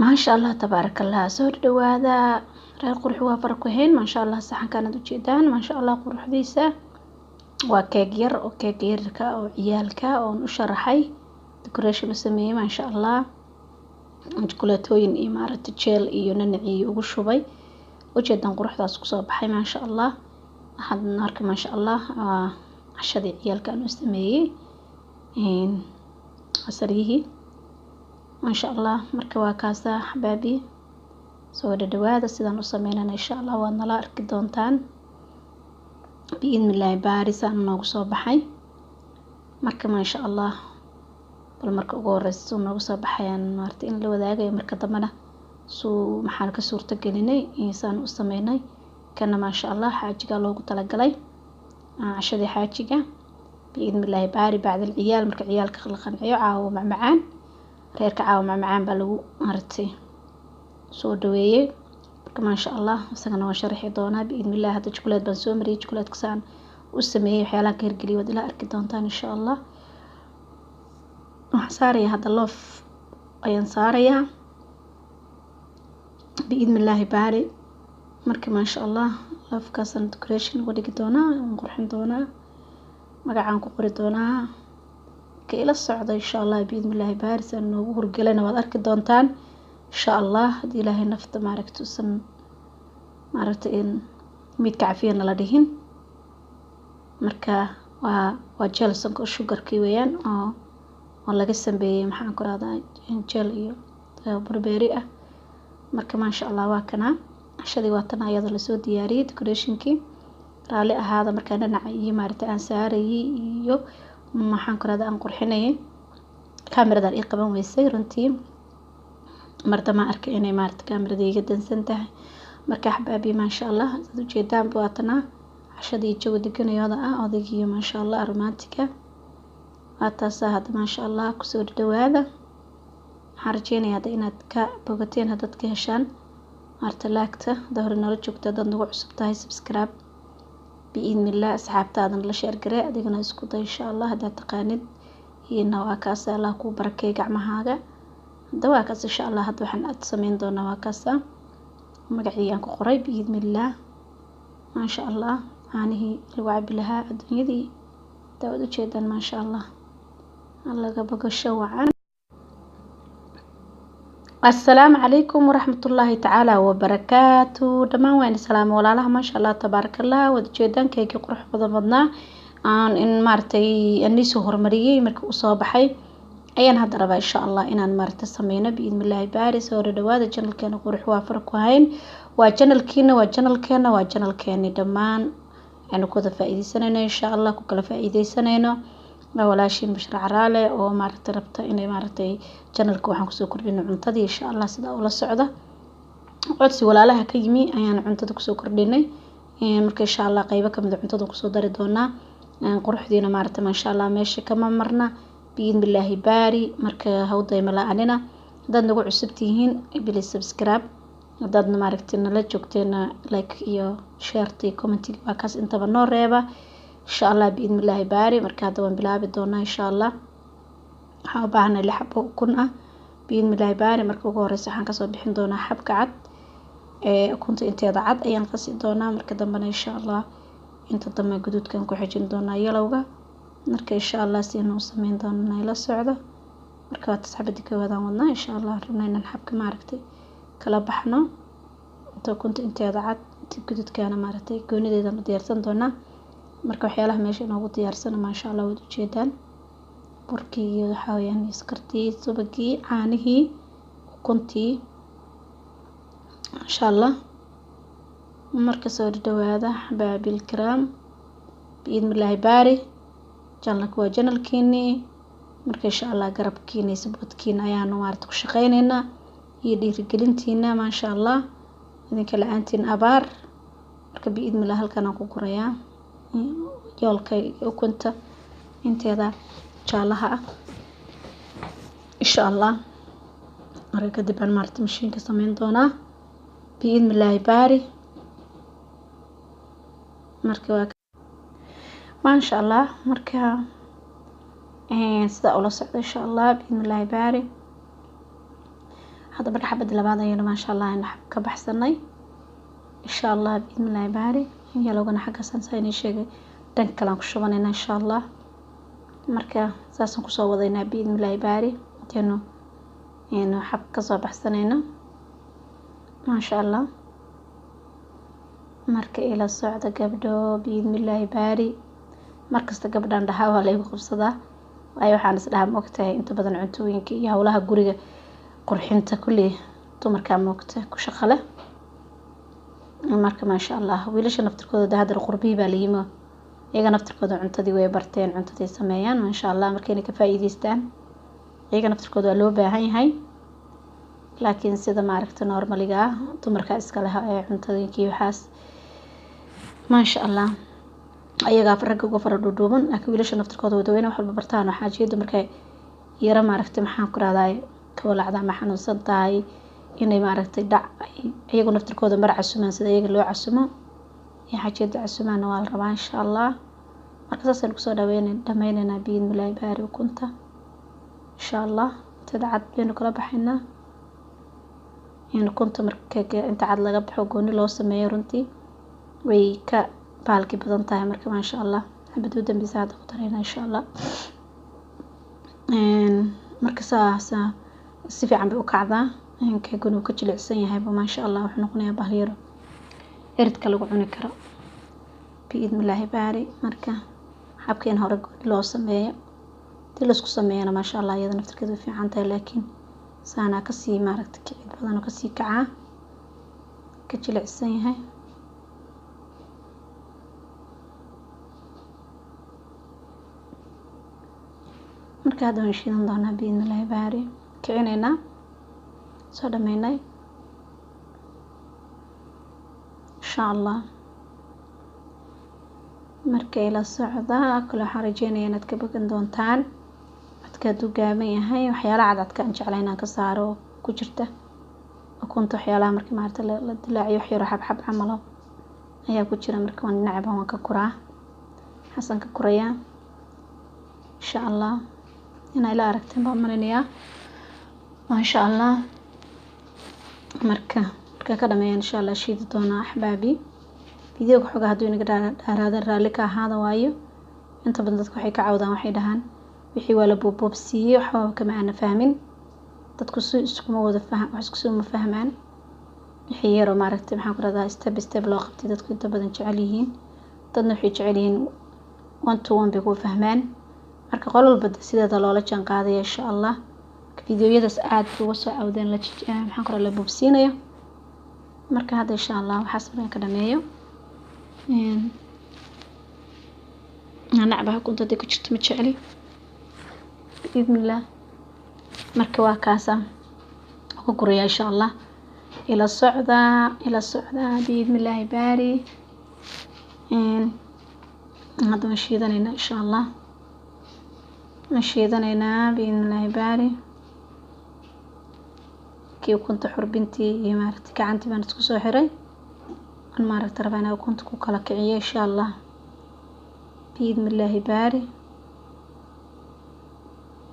ما شاء الله تبارك الله soo dhawaada reer qurux waa farku heen ma sha Allah saxankan u jeedaan ma sha Allah quruxdiisa waa keeg yar oo keeg yarka oo ciyaalka oo u sharaxay decoration u sameeyay ma sha Allah chocolatooyin iyo maaragtay jeel iyo nanaci ugu shubay u jeedan quruxdaas ku soo baxay ma sha Allah waxaan arkaa ma sha Allah cashadii ciyaalka u sameeyay asarihi ما شاء الله marka waa kaasa xabaabi soo dhawaada sidaan u sameeynaa insha Allah waa nala arki doontaan biidhnilaahi baarisan noogu soo baxay marka ma sha Allah bal marka ugu horeyso noogu soo baxayaan maartay in la wadaagayo marka dambana soo maxaan ka suurta gelinay insaan u sameeynay kana ma sha Allah xaajiga loogu talagalay cashadii xaajiga biidhnilaahi baari bacda ciyaal marka ciyaalka la qanciyo caawo macmacaan reerka caawa macmacaan baa lagu artay soo dhaweeyay marka ma sha Allah isagana waa sharaxi doonaa biidhnilaahi hada chocolate baan soo mariyay chocolate kasaan u sameeyay waxyaalaha ka hirgeliyo wada la arki doontaan insha Allah waxaan saarayaa hada loof ayaan saarayaa biidhnilaahi baari marka ma sha Allah loofkaasaan decoration uga dhigi doonaa qurxin doonaa magacaan ku qori doonaa ila socdo insha Allah biidhnilaahi baarisan noogu hurgalana waad arki doontaan insha Allah hadii Ilaahay nafta maaragtay in mid ka cafiyana la dhihin marka waa jelson ko sugarkii weeyaan oo laga sameeyay maxaan ku raadaan jel iyo burberry ah marka ma sha Allah waa kana cashadii waa tan ayada la soo diyaariyay decorationkii raali ahaada marka dhinaca iyo maaragtay aan saarayay iyo maxaan ku raadaan qurxinay kaamiradan ay qaban weysay runtii marta ma arkay inay maaragtay kaamiradiga dansan tahay marka xabaabi ma sha Allah sida jeedaan baatana cashadii jawi deganayada odagiyo ma sha Allah romantika ataasa hada ma sha Allah ku soo dhawaada harjeenayada inaad ka bogateen hadad ka heshaan marta laagta dahor nala joogta dad nagu cusub tahay subscribe biidhnilaahi asxaabtaadan la share garee adigana isku day insha Allah hada taqaanid ina waa kaas Allah ku barakeey gacmahaaga dawaa kaas insha Allah hada waxaan aad sameyn doonaa waa kaas magaciyan ku qoray biidhnilaahi ma sha Allah aanihi lagu cabi lahaa adduunyadii daawad u jeedan ma sha Allah allaga bogasho wacan السلام عليكم ورحمة الله تعالى وبركاته دمان وين السلام ولا ما شاء الله تبارك الله ودجيدان كيكي قروح بدنا إن مارتي الناس هرمرية مركو صباحي أيان هذا ربع إن شاء الله إن مارتي سمينا بإذن الله بارس وردواد الجنل كان قروح وافرك وهين وجنل كينا دمان يعني كذا فائدة سنة إن شاء الله كل فائدة سنة ولا شيء مشروع رالي أو مارتي ربطة إني مارتي channelka waxaan ku soo kordhinay cuntadii insha Allah sida ula socda codsi walaalaha ka yimi ayaan cuntada ku soo kordhinay marka insha Allah qayb ka mid cuntada ku soo dari doonaa quruxdiina maarta ma sha Allah meesha kama marna biidhnilaahi baari marka hawday malaanina dad nagu cusub tihiin please subscribe dadna maaragtina la joogteena like iyo share tii comment waa kaas intaba noo reeba insha Allah biidhnilaahi baari marka hadda waan bilaabi doonaa insha Allah waxaan u baahnay 6 xabo ukun ah biidhnilaahi baari marka ugu horeysa waxaan ka soo bixin doonaa xabka cad ukunta inteeda cad ayaan qasi doonaa marka dambana insha Allah inta dambe guduudkan ku xijin doonaa yelowga marka insha Allah si inuu sameyn doonaa ila socdo marka waa tasxabadi ka wadaan wadnaa insha Allah runayna xabka maaragtay kala baxno inta ukunta inteeda cad guduudkana maaragtay goonideeda ma diyaarsan doonaa marka waxyaalaha meesha inoogu diyaarsan ma sha Allah wada jeedaan burkii iyo waxa weeyaan iskartii subagii caanihii ukuntii insha Allah marka soo dhawaada baabil kram biidhnilaahi baari channelka waa channelkeeni marka insha Allah garabkiina sabadkiina ayaan maarta ku shaqeynaynaa iyo dhiirigelintiina ma sha Allah idinka la'aantiin abaar marka biidhnilaahi halkan aan ku gurayaa yoolka ukunta inteeda jaalaha insha Allah marka kadib aan maarta mashiinka sameyn doonaa biidhnilaahi baari marka waa ما شاء الله مركا sida ula socdo insha Allah biidhnilaahi baari hadda marka xabad labaad ayaynu maasha allah aynu ka baxsanay insha allah biidnillaahi baari yalowgana xaggaasaan saa inii sheegay dhanka kale aan ku shubanaynaa insha allah marka saasaan kusoo wadaynaa biidnillaahi baari intaynu xab kasoo baxsanayno maasha allah marka ila socda gabdho biidnillaahi baari markasta gabdhaan dhahaa waa laygu qabsadaa waayo waxaan is dhahaa moogtahay inta badan cuntooyinka iyo howlaha guriga qurxinta kulli dumarkaa moogta ku shaqo leh marka maasha allah wiilasha naftirkooda hadda qurbii baa la yimi iyaga naftirkooda cuntadii way barteen cuntadii sameeyaan maasha allah markayna ka faa'iideystaan iyaga naftirkooda waa loo baahan yahay laakiin sida maaragta normaliga ah dumarka iska leh ee cuntooyinkii waxaas maasha allah ayagaa ragga uga fara dhuudhuuban laakiin wiilasha naftirkooda wadaweyne wax walba bartaan oo xaajiyada markay yara maaragtay maxaan ku rahdaay ka walacda ama xanuunsan tahay inay maaragtay dhac iyagu naftirkooda mar casumaan sida iyaga loo casumo iyo xaajiyada casumaana waa la rabaa insha allah marka saasaynu kusoo dhammaynaynaa biidnillaahi baari ukunta insha allah intada cad baynu kala baxaynaa ukunta marka inta cad laga baxo gooni loo sameeyo runtii way ka baalki badan tahay marka maasha allah xabad u dambeysa hadda ku daraynaa insha allah marka saasa si fiican bay u kacdaa keeguna uu ka jilicsan yahayba maasha allah wuxuu noqonayaa bahal yaro eridka lagu cuni karo biidnillaahi baari marka xabkeen hore gooni loo sameeyo dii laisku sameeyana maasha allah iyada naftirkeeda way fiican tahay laakiin saanaa kasii maaragta kicid badan oo kasii kacaa ka jilicsan yahay marka hadda waan shiidan doonaa biidnillaahi baari kicinaynaa soo dhammaynay insha allah markay la socdaa kale waxaan rajeynayaa inaad ka bogan doontaan codka hadduu gaaban yahay waxyaalaha cadcadka aan jeclay inaan ka saaro oo ku jirta ukunta waxyaalaha markii maaragta la dilaaciyo wax yaro xabxab camalo ayaa ku jira marka waan dhinacba waan ka kuraa xasan ka kurayaa insha allah inay la aragteen baan malinayaa maasha allah marka ka dhameeyaan insha allah shiidi doonaa axbaabi videoga xogaa hadduu inaga dhaaraada raalli ka ahaada waayo inta badan dadku waxay ka cawdaan waxay dhahaan wixii waa la boobsiiyey waxba kama aana fahmin dadku si iskuma wada wax iskusuma fahmaan wixii yaroo maaragtay maxaan ku rahdaa step loo qabtay dadku inta badan jecel yihiin dadna waxay jecel yihiin 1 to 1 bay ku fahmaan marka qol walba sideeda loola jaan qaadaya insha allah videoyadaas aad uga soo cawdeen maxaan ku rahdaa la boobsiinayo marka hadda insha allah waxaas markaan ka dhameeyo nacbaha kunta ku jirto ma jecli biidnillah marka waa kaasa ku guraya insha allah ila socda biidnillaahi baari hadda waan shiidanaynaa insha allah biidnillaahi baari kii ukunta xurbintii iyo maaragtay gacantii baan isku soo xiray aan maaragtay rabaa inaan ukunta ku kala kiciyo insha allah biidnillaahi baari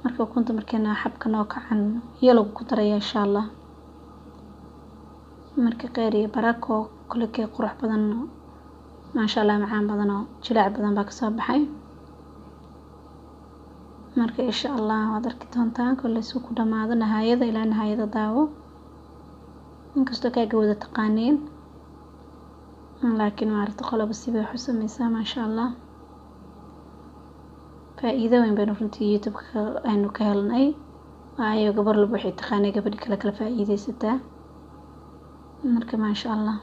marka ukunta markeena xabka noo kacan iyo lagu ku daraya insha allah marka qeyr iyo barako kale kee qurux badan maasha allah macaan badan oo jilaac badan baa kasoo baxay marka insha allah waad arki doontaan kale soo ku dhamaado nihayada ilaa nihayada daawo inkastoo kaaga wada taqaaniin laakiin maaragtay qoloba sibay wax u sameysaa maasha allah faa'iido weyn baynu runtii youtube-ka aynu ka helnay waayo gabar walba waxay taqaanay gabadhi kale kala faa'iideysataa marka maasha allah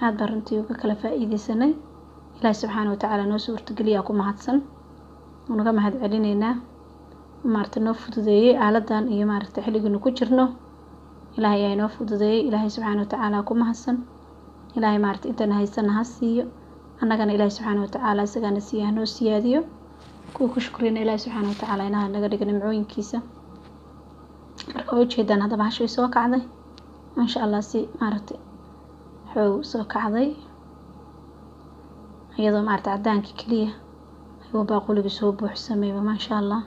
aad baan runtii uga kala faa'iideysanay ilaahay subxaana watacaala noo suurtageliyaa ku mahadsan unaga mahad celinaynaa maaragtay noo fududeeyey aaladan iyo maaragtay xilliganu ku jirno ilaahay ayaa noo fududeeyey ilaahay subxaana watacaala ku mahadsan ilaahay maaragtay intana haysana ha siiyo annagana ilaahay subxaana watacaala isagaana siiya hanoo siyaadiyo kuwa ku shukrina ilaahay subxaana watacaala inaha naga dhiga nimcooyinkiisa marka waa ujeedaan hadda bahasha way soo kacday maasha allah si maaragtay xoog soo kacday iyadoo maaragtay cadaankii keliya ayuu baaquligii soo buuxsamayba maasha allah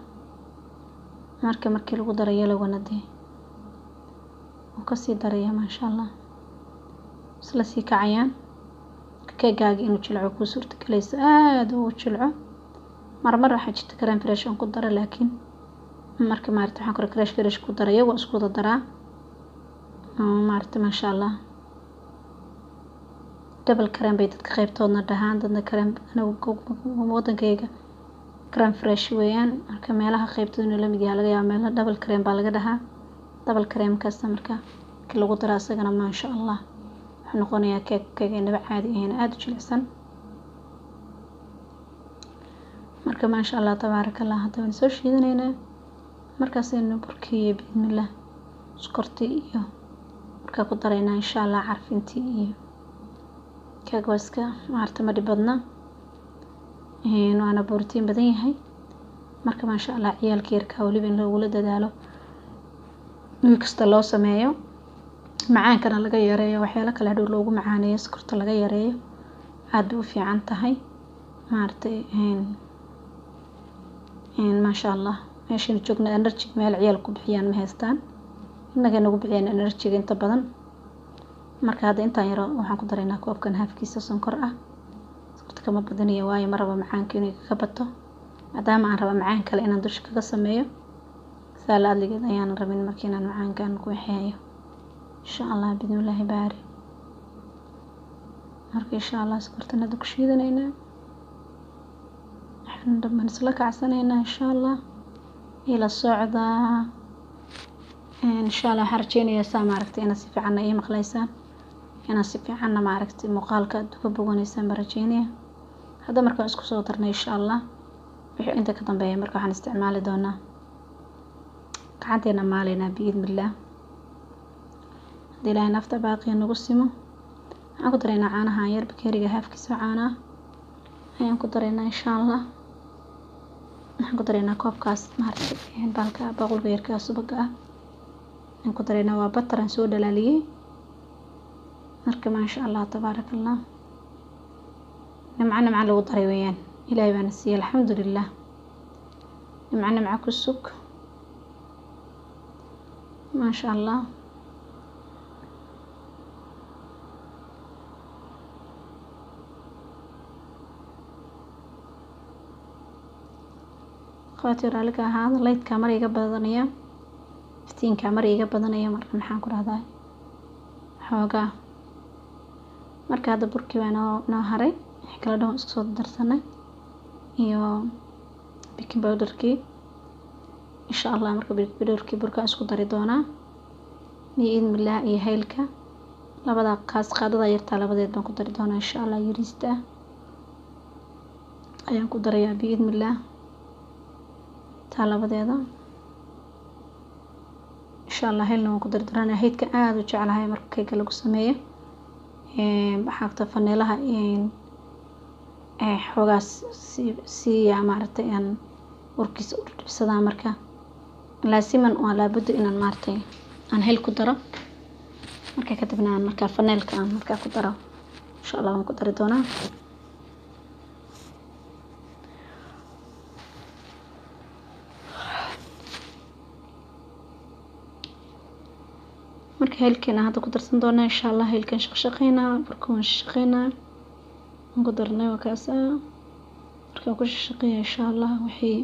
markii lagu daro yalowgana dee وكسي دريا ما شاء الله سلسي كعيان كيكاغي إنو جلعو كوسورة كليس آدو جلعو مرة حاجة كريم فريش أنكو دارا لكن marka maarta waxaan kor fresh ku daray waa isku daraa maarta ma sha Allah double cream bay dadka qaybtoodna dhahaan dadna cream wadankayga cream fresh weeyaan marka meelaha qaybtoodna la mid yahay laga yaabaa meelaha double cream baa laga dhahaa double cream kasta marka lagu daraa asagana ma sha Allah wuxuu noqonayaa keegna caadi ah aad u jilicsan marka ma sha Allah tabarakallah hadda soo shiidanayna markaas aynu burkiyo bismillah sokorti iyo marka ku darayna insha Allah carfintii iyo kaagwaska maarta ma dhibadna waana borotiin badan yahay marka ma sha Allah ciyaalka yarka waliba in loogu dadaalo mid kasta loo sameeyo macaankana laga yareeyo waxyaalo kale hadhow loogu macaaneeyo sokorta laga yareeyo aad u fiican tahay maarta ma sha Allah meeshaan joogna energy meel ciyaal ku bixiyaan ma haystaan inaga nagu bixiyaan energy inta badan marka hadda intaan yaro waxaan ku dareynaa koobkan halfkiisa sonkor ah sokorta kama badaniyo waayo maraba macaanka inuu ka bato maadaama aan raba macaan kale inaan dusha kaga sameeyo salaadligeed ayaan rabin markii inaan macaankan ku waxeeyo insha Allah bidnillaahi baari marka insha Allah sokortana ku shiidanayna waxaan dhammaan isla kacsanayna insha Allah إلى الصعدة إن شاء الله حرجيني سا معركتي أنا سيفي عنا إيه مخليسان أنا سيفي عنا معركتي مقالك دكبوغوني سان برجيني هذا مركو اسكو صوترنا إن شاء الله وحي أنت كتن بيه مركو حن استعمالي دونا قعدينا مالينا بإذن الله دي لاي نفتا باقي نقسمو هاكو درينا عانا هاير بكيريغا هافكي سوعانا هايانكو درينا إن شاء الله waxaan ku dareynaa koobkaas maartay balka baqulka yarka subaga ah aan ku dareynaa waa butter aan soo dhalaaliyay marka ma sha Allah tabarakallah nimcana lagu daray weeyaan ilaahay baan siiyay alxamdulillah nimcana ku sug ma sha Allah خاطر عليك هذا لايت كاميرا يقى بدنيا فتين كاميرا يقى بدنيا مرة محان كل هذا حوجا مرة هذا بركي وانا نهاري حكلا دون صوت درسنا يو بيكنج باودر كي إن شاء الله مرة بيكنج باودر كي بركة أسكو دريدونا بإذن الله يهيلك لبدا قاس قادة يرتا لبدا يدون كو دريدونا إن شاء الله يريستا أيان كو دريا بإذن الله talabadeeda insha Allah helna waan ku dardarana heedka aad u jecelahay marka keega lagu sameeyo xaqta faneelaha xogaas si maartay aan warkiis u dhibsadaa marka laasiman oo laabud inaan maartay aan hel ku daro marka ka dibna aan marka faneelka aan marka ku daro insha Allah waan ku dari doonaa marka heelkeena hadda ku darsan doona insha Allah heelkan shaqshaqeena barkoon shaqeena ugu darnay wakaasa marka ku shaqeeyo insha Allah wixii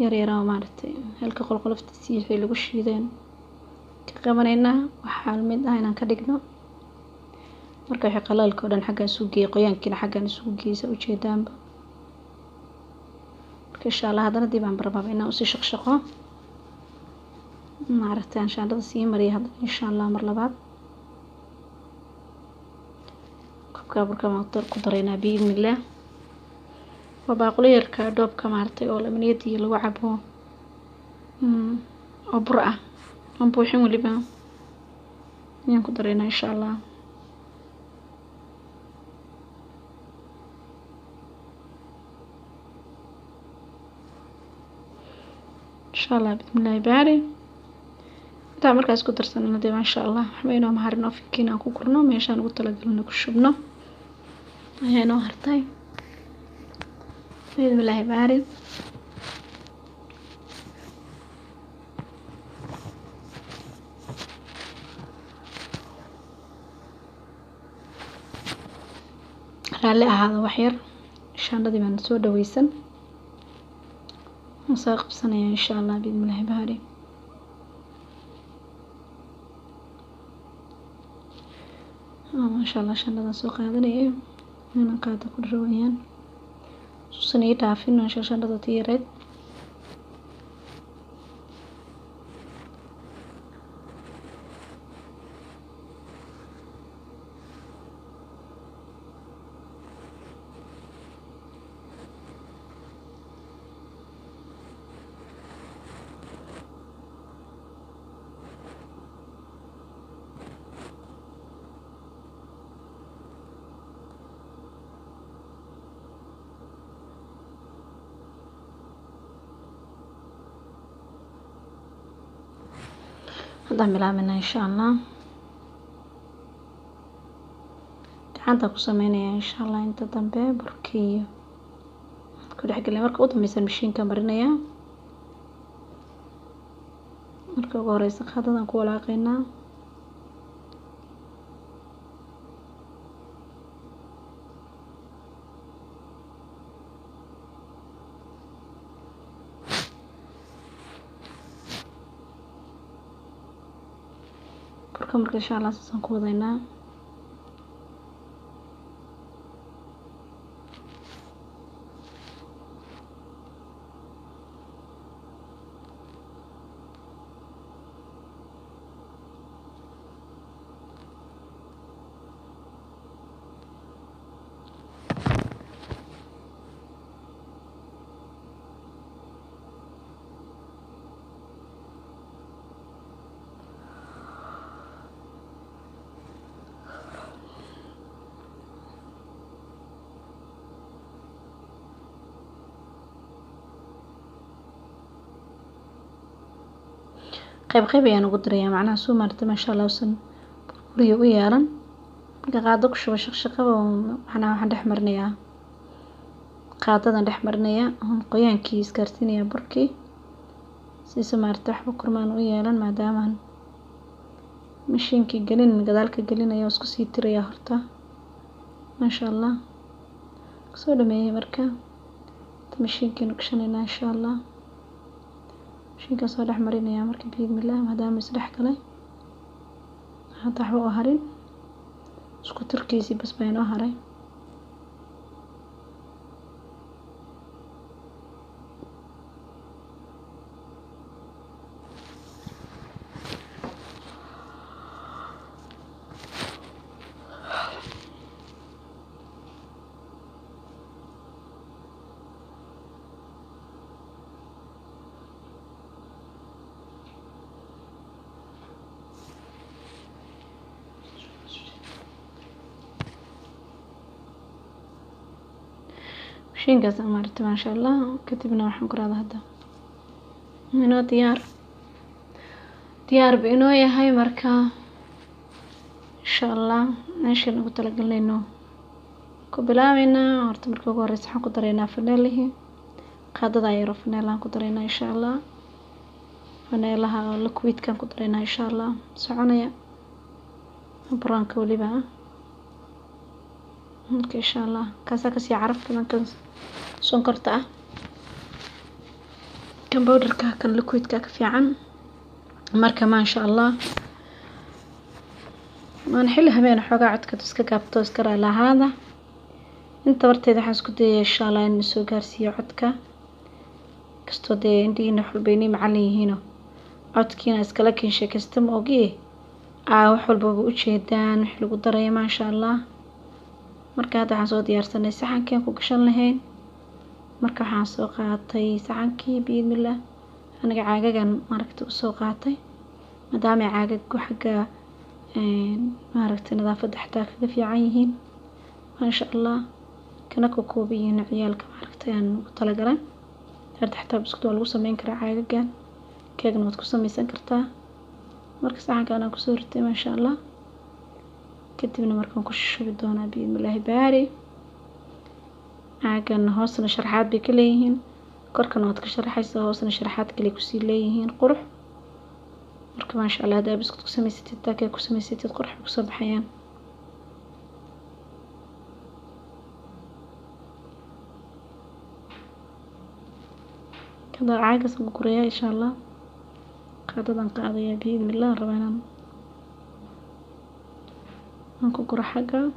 yar maartay heelka qolqoloftiisa wixii lagu shiideen ka qabanayna waxa mid ah inaan ka dhigno marka wixii qalalka oo dhan xagga suuqii qoyaankina xaggan suuqiisa u jeedaanba marka insha Allah hadana dib aan barbaab inaan u sii shaqshaqo maartay aan shaandada sii mariyo hadda insha Allah mar labaad kabka burka ma ku dareynaa biidnillah waa baaquli yarka dhoobka maartay oo laminiyadii lagu cabo oo bur ah aan buuxin waliba ayaan ku dareynaa insha Allah insha Allah bismillah baari taa markaas ku darsanana de ma sha Allah waxbayno maharino fikiina ku kurno meeshaan ugu talagalno ku shubno ayayno hartay bismillah baari raalli ahaada wax yar shaandhadii baan soo dhaweysan soo qabsanaya insha Allah biidmilaahi baari masha Allah shaandhadan soo qaadanaya inaan qaado ku dhawayaan suusan ii dhaafin shaandhada tiireed هذا ملامنا إن شاء الله gacanta ku sameynaya insha Allah inta dambe burkiyo ku dhex galay marka u dambaysan mashiinka marinaya marka ugu horeysa qaadadan ku walaaqayna marka insha Allah saan ku wadaynaa qayb ayaan ugu dirayaa macnaha soo maartay ma sha Allah usan guriga u yeelan marka qaado ku shubo shaqshaqada waxaan dhex marinayaa qaadadan dhex marinayaa qoyaankii isgaarsiinaya burkii si soo maartay waxba kurmaan u yeelan maadaama mashiinkii galin gadaalka galinayo isku sii tiraya horta ma sha Allah soo dhameeyay marka mashiinkii naqshanayna insha Allah mashiinka soo dhex marinaya marka biidmillah maadaama is dhex galay hada waxba u harin isku tirkiisii bas baan u haray mashiinkaas maartay ma sha Allah kadibna waxaan ku raadaa hada inoo diyaar inoo yahay marka insha Allah meeshaan ugu talagalnayno ku bilaabeyna horta marka ugu horeysa waxaan ku dareynaa faneelihi qaadada yaro faneelaan ku dareynaa insha Allah faneelaha liquidkan ku dareynaa insha Allah soconaya buraanka waliba إن شاء الله كاسة كسي عرف كمان كان sonkorta kan powderka kan liquidka ka fiican marka ma sha Allah man xil habeen xogaa codka iska gaabto iska raalahaada inta warteeda waxaan isku dayay insha Allah in soo gaarsiiyo codka kasto de indiina xulbeeni macallin yihiin codkiina iska la kiin sheekaysta ma ogi wax walba u jeedaan wax lagu daray ma sha Allah marka hada waxaan soo diyaarsanay saxankan ku gashan lahayn marka waxaan soo qaatay saxankii biidmillah aniga caagagan maragta soo qaatay maadaama caagag ku xaga maragta nadaafada xataa kaga fiican yihiin ma sha Allah kana ku koobiyin ciyaalka maragta aan ugu talagalan hada xataa biskuit waa lagu sameyn karaa caagagan keegna waad ku sameysan kartaa marka saxankan aan ku soo ritay ma sha Allah kadibna markaan ku shubi doonaa biidmillah baari caagan hoosna sharaxaad bay ka leeyihiin korkana waad ka sharaxaysaa hoosna sharaxaad kale ku sii leeyihiin qurux marka ma sha Allah hada biskuit ku sameysatid taakay ku sameysatid qurux ku soo baxayaan هذا عاقس بكريا إن شاء الله قاعدة قاعدة بإذن الله ربنا نكون كرة حاجة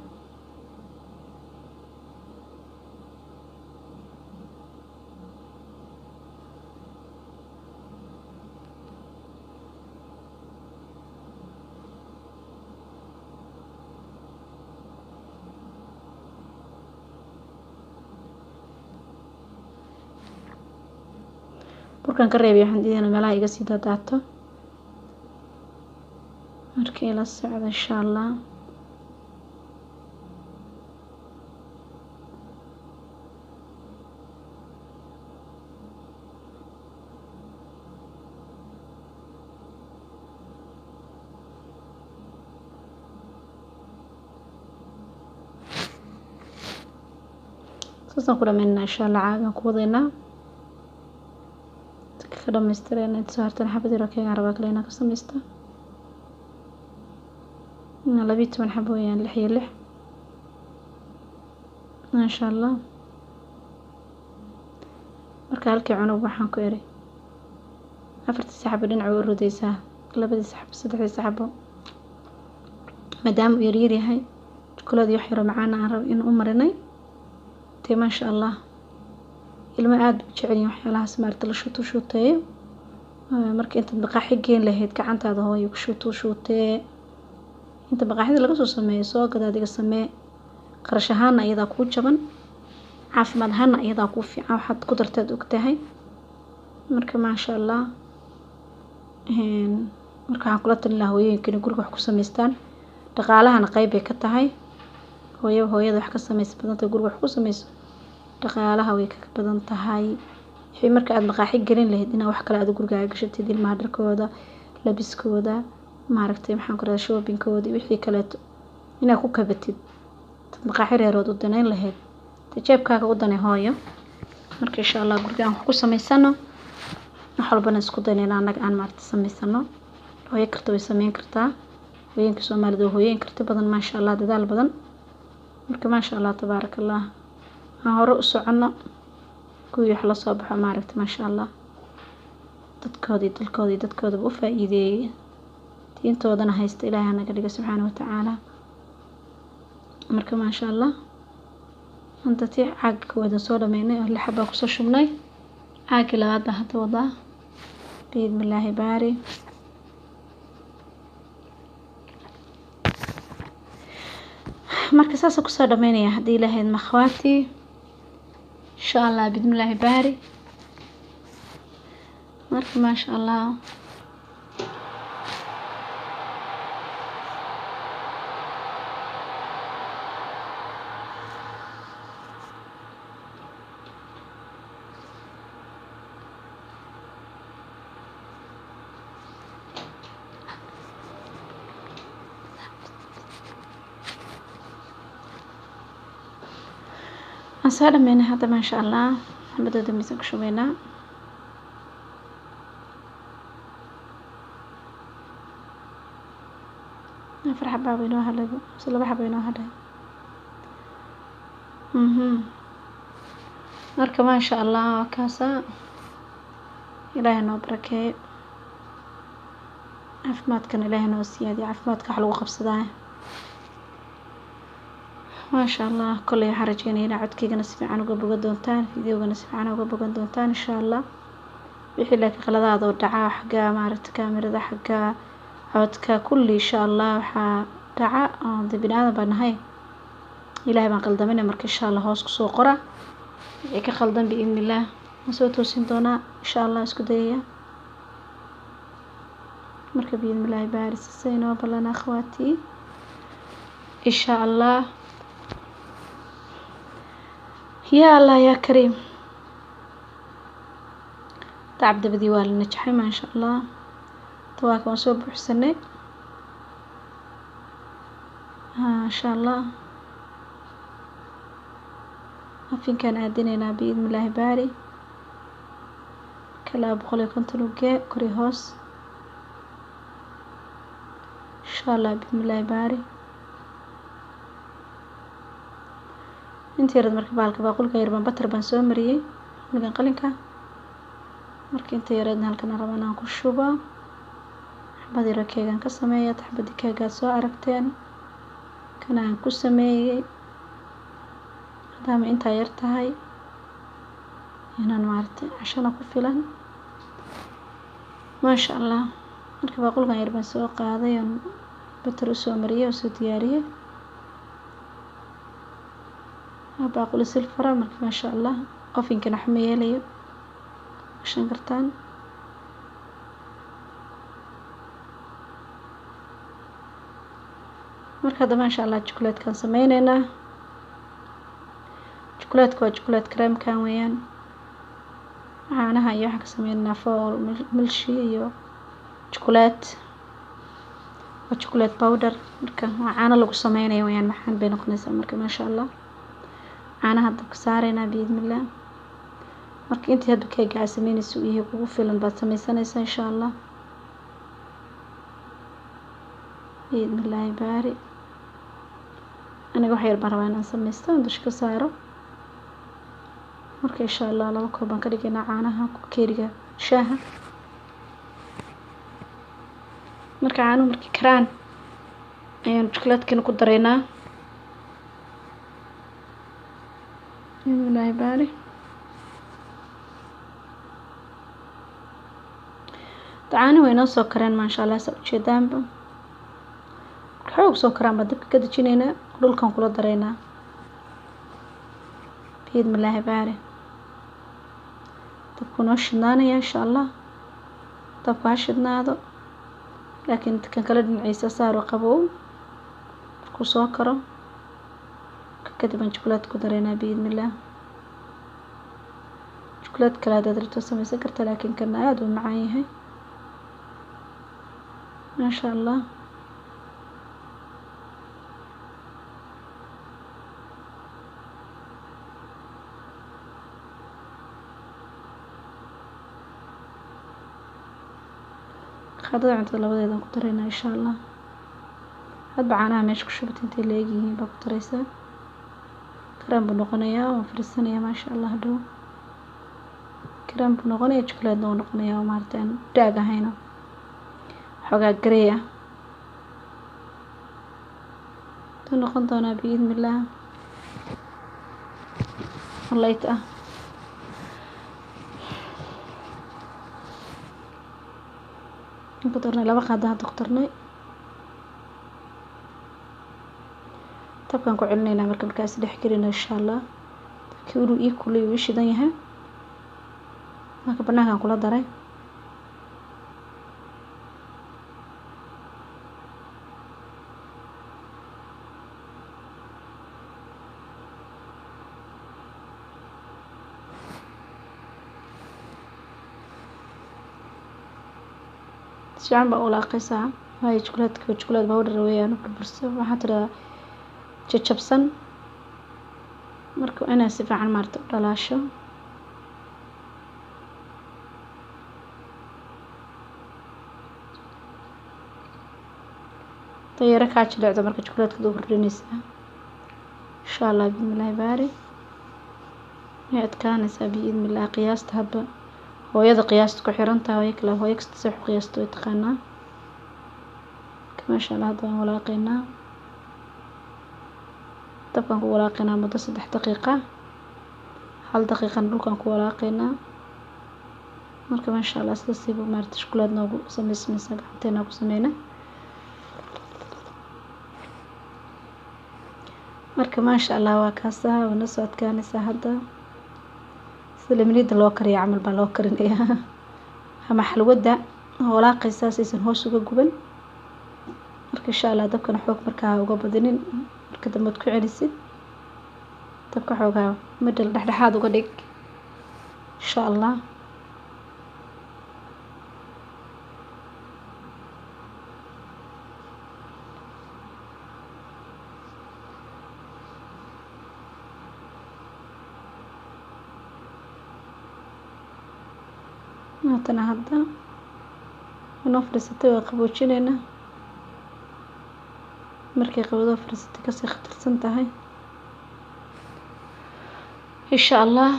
بركان قريب يا حندي أنا ملاهي قصيدة داتو markii la socdo insha Allah soo kulamayna insha Allah caagan ku wadayna ka dhameystirayna inta soo hartan xabad yar oo keen araba kale inaan ka sameeysto لبيت من حبويا لحية لح ما شاء الله marka halkii cunug waxaan ku eri afartii saxabo dhinac u rodaysaa labadii saxabo saddexdii saxabo maadaama uu yar yahay kuladii wax yar macaan aan rab in u marinay tee ma sha Allah ilma aad u jecel yahay waxyaalahaas maarta la shuuteeyo marka inta baqaaxi geen lahayd gacantaada hooyo ku shuutee inta baqaaxida laga soo sameeyo soo gad adiga samee qarash ahaan ayadaa ku jaban caafimaad ahaan ayadaa ku fiican waxaad ku darteed ogtahay marka ma sha Allah marka waxaan kula talin lahaa hooyooyinka guriga wax ku sameystaan dhaqaalahana qayb ay ka tahay hooyada wax ka sameysa badanta guriga wax ku sameyso dhaqaalaha way ka badan tahay wixii marka aad baqaaxi gelin lahayd inaad wax kale aad guriga gashatid ilmaha dharkooda labiskooda maaragtay maxaan ku raadin shopping-koodi wixii kale inaad ku kabatid baqaaxi reerood u danayn lahayd jeebkaaga u danay hooyo marka insha Allah guriga aan wax ku sameysano wax walbana isku daynayna anaga aan maarta sameysano hooyo karto way sameyn kartaa hooyinka Soomaalidu hooyin karti badan ma sha Allah dadaal badan marka ma sha Allah tabarakallah aan hore u socono kuwii wax la soo baxo maaragtay ma sha Allah dadkoodii u faa'iideeyay intoodana haysta Ilaahay naga dhiga subhanahu wa ta'ala marka ma sha Allah anta tii caag wada soo dhameynay oo lixaba ku soo shubnay caag labaad hadda wada bismillaahi baari marka saas ku soo dhameynaya hadii Ilaahay ma khawati insha Allah bismillaahi baari marka ma sha Allah أصلا من هذا ما شاء الله بدأت مسك شوينا أفرح بابينو هلا صلوا بحبينو هلا مركب ما شاء الله كاسة إلهي نبركه عفمات كان إلهي نوسيادي عفمات كحلو خبصداه ما شاء الله كل حرجين هنا عدكي نسمع عنه قبل دونتان فيديو نسمع عنه قبل دونتان إن شاء الله وحي لك خلادات ودعاء حقا مارت كاميرا ذا حقا عدكا كل إن شاء الله وحا دعاء دي بنادم بانهاي إلهي ما قلدمنا مرك إن شاء الله هوسك سوقرا يكا خلدن بإذن الله نسوي توسين دونا إن شاء الله اسكو دايا مرك بإذن الله بارس السينو بلنا أخواتي إن شاء الله يا الله يا كريم تعبد بديوال النجحي ما شاء الله تواك وصوب حسني ما شاء الله أفين كان أدينينا بإذن الله باري كلا بخلي كنت لقاء كري هوس إن شاء الله بإذن الله باري intii yarad markii baalka baaqulka yar baan batar baan soo mariyay midaan qalinka markii inta yareedna halkan aan rabaa inaan ku shubo xabad yar oo keegan ka sameeyo xabad keega soo aragteen kana aan ku sameeyay maadaama inta yar tahay inaan maartay cashana ku filan ما شاء الله markii baaqulkan yar baan soo qaaday oo batar u soo mariyay oo soo diyaariyay baaqul silfara markii ما شاء الله qofinka naxma yeelayo shan kartaan marka hadda ما شاء الله chocolate kan sameeynayna chocolate waa chocolate cream kan weeyaan caanaha iyo waxa ka sameeynaa fool milshi iyo chocolate waa chocolate powder marka caano lagu sameynayo weeyaan maxaan bay noqonaysaa marka ما شاء الله caanaha dabka saarayna biidmillah marka intii hadda keega sameynayso iyo kugu filan baad sameysanaysaa insha Allah biidmillah baari aniga wax yar baan rabaa inaan sameysto dushka saaro marka insha Allah laba koob baan ka dhigaynaa caanaha keeriga shaaha marka caanuhu markii karaan ayaan chocolate-kan ku dareynaa biidmillah baari caanaha way noo soo kareen ما شاء الله soo jeedaanba xoog soo karaan baa dabka ka dajinaynaa dhulkan kula dareynaa biidmillah baari dabku noo shidnaanaya insha Allah dabka ha shidnaado laakiin kan kala dhinaciisa saaro qabow ku soo karo kadib aan chocolate ku dareynaa biidmillah chocolate kala dadrito sameysan kartaa laakiin kan aad u macaan yahay ما شاء الله خاطر عند لبديدان ku dareena insha Allah hadba caanaha meesha ku shubtay intii leeyihiin baa ku dareysaa karam buu noqonayaa oo fariisanaya ما شاء الله hadhow karam buu noqonayaa chocolate buu noqonayaa oo maartaan daag ahayna xogaa grey ah tuu noqon doonaa biidmillah light ah ku darnay laba qaado hadda ku darnay tabkan ku celinaynaa markaas dhex gelina insha Allah kiiru ii kulay uu shidan yahay marka banaankan kula daray شعب أولا قيسة هاي شوكولاتة باودر ويانا بربرسة waxaa tira jajabsan marka inaa si fiican maarto dhalaasho tayara ka jilecdo marka chocolate du hordinaysa insha Allah biidmillah baari ay adkaanaysaa biidmillah qiyaasta hadba hooyada qiyaasta ku xiran tahay kala hooyo kasta si qiyaasta way taqaanaa ما شاء الله هذا walaaqayna dabkan ku walaaqayna muddo 3 daqiiqo 1 daqiiqan dhulkan ku walaaqayna marka ما شاء الله sidaasiiba maarta chocolate noogu sameysmaysa gacanteena ku sameeyna marka ما شاء الله waa kaasaa wana soo adkaanaysa hadda سلمنيد loo kariyo camal baa loo karinayaa ama xalwada walaaqaysa saysan hoos uga guban marka insha Allah dabkan xoog markaa uga badinin marka dambe ku celisid dabka xoogaa midal dhexdhexaad uga dhig insha Allah maantana hadda inoo fariisatay waa qaboojinayna markay qabado fariisatay ka sii khatarsan tahay insha Allah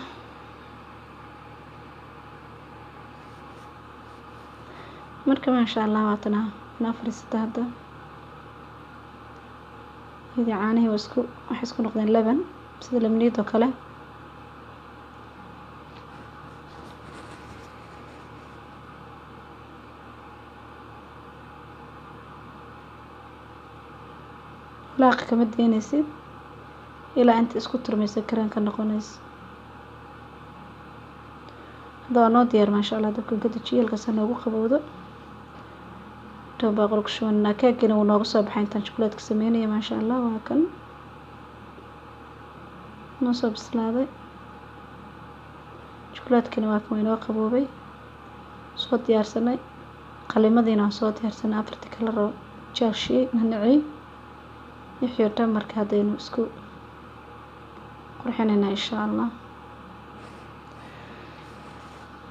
marka maasha allah waatana na fariisata hadda hidi caanaha waxay isku noqdeen laban sida lamniid oo kale. laaq kama deynaysid ilaa inta isku turmaysa kareemka noqonaysa. hadda waa noo diyaar maasha allah. dabka gadajiyo halkaas noogu qabowdo tan baaqul ku shubanaa. keegina wuu nooga soo baxay intaan shukulaatka sameynaya maasha allah. waa kan noo soo bislaaday shukulaatkina waa kan way noo qaboobay. soo diyaarsanay qalimadiina waan soo diyaarsanay afartii kalar oo jeelshii nanaci wixii oo dhan marka haddaynu isku qurxinaynaa insha allah.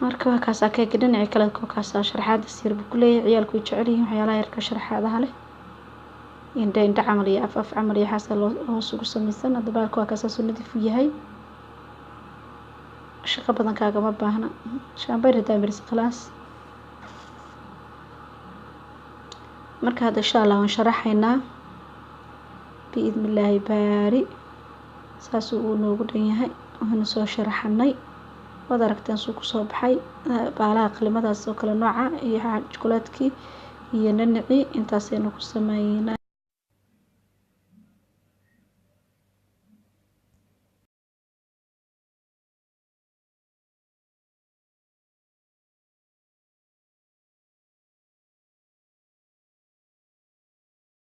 marka waa kaasaa keega dhinacii kale kaasaa sharaxaada sir buu ku leeyahay. ciyaalku way jecel yihiin waxyaalaha yarka sharaxaadaha leh indha camal iyo af camal iyo xaasa loo hoos ugu samaysan. hadda baalka waa kaasaa soo nadiif u yahay. shaqo badan kaagama baahna. shaambay hadaa maris khalaas. marka hadda insha allah waan sharaxaynaa biidni illaahi baari. saasuu uu noogu dhan yahay. waxaanu soo sharaxanay waad aragteen suu kusoo baxay baalaha qalimadaas oo kale nooca iyo shukulaatkii iyo nanaci intaasaynu ku sameynaa.